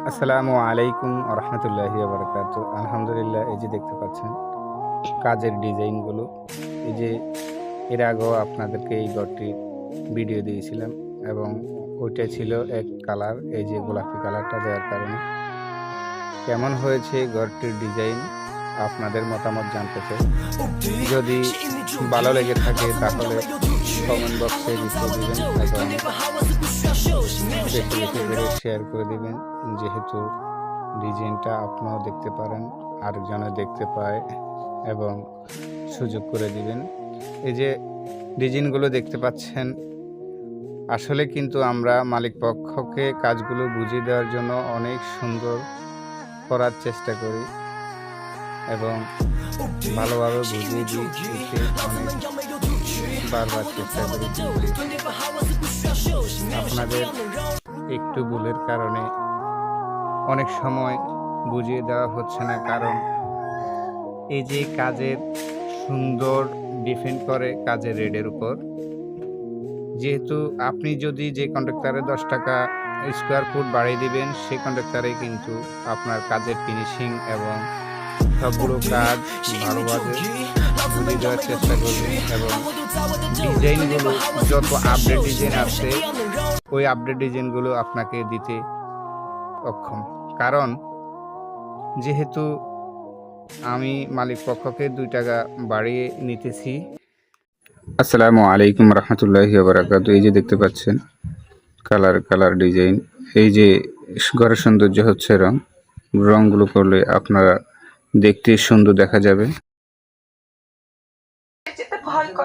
আসসালামু আলাইকুম রহমতুল্লাহি বারাকাতু। আলহামদুলিল্লাহ, এই যে দেখতে পাচ্ছেন কাজের ডিজাইনগুলো, এই যে এর আগেও আপনাদেরকে এই ঘরটির ভিডিও দিয়েছিলাম এবং ওইটা ছিল এক কালার, এই যে গোলাপি কালারটা দেওয়ার কারণে কেমন হয়েছে ঘরটির ডিজাইন আপনাদের মতামত জানতে চাই। যদি ভালো লেগে থাকে তাহলে কমেন্ট বক্সে লিখে দিবেন এবং বেশি বেশি করে শেয়ার করে দিবেন, যেহেতু ডিজাইনটা আপনিও দেখতে পারেন, আরেকজনে দেখতে পায় এবং সুযোগ করে দিবেন। এই যে ডিজাইনগুলো দেখতে পাচ্ছেন, আসলে কিন্তু আমরা মালিক পক্ষকে কাজগুলো বুঝিয়ে দেওয়ার জন্য অনেক সুন্দর করার চেষ্টা করি এবং ভালোভাবে বুঝিয়ে দিই, অনেক বারবার চেষ্টা করি, আপনাদের একটু ভুলের কারণে অনেক সময় বুঝিয়ে দেওয়া হচ্ছে না। কারণ এই যে কাজের সুন্দর ডিপেন্ড করে কাজের রেটের উপর। যেহেতু আপনি যদি যে কন্ট্রাক্টরে 10 টাকা স্কোয়ার ফুট বাড়িয়ে দিবেন, সেই কন্ট্রাক্টরে কিন্তু আপনার কাজের ফিনিশিং এবং সবগুলো কাজ ভালোভাবে বুঝিয়ে দেওয়ার চেষ্টা করবেন এবং ডিজাইনগুলো যত আপডেট ডিজাইন আছে ওই আপডেট ডিজাইনগুলো আপনাকে দিতে অক্ষম। কারণ যেহেতু আমি মালিক পক্ষকে 2 টাকা বাড়িয়ে নিতেছি। আসসালামু আলাইকুম রহমতুল্লাহি বারাকাতু। এই যে দেখতে পাচ্ছেন কালার ডিজাইন, এই যে ঘরের সৌন্দর্য হচ্ছে রংগুলো করলে আপনারা দেখতে সুন্দর দেখা যাবে।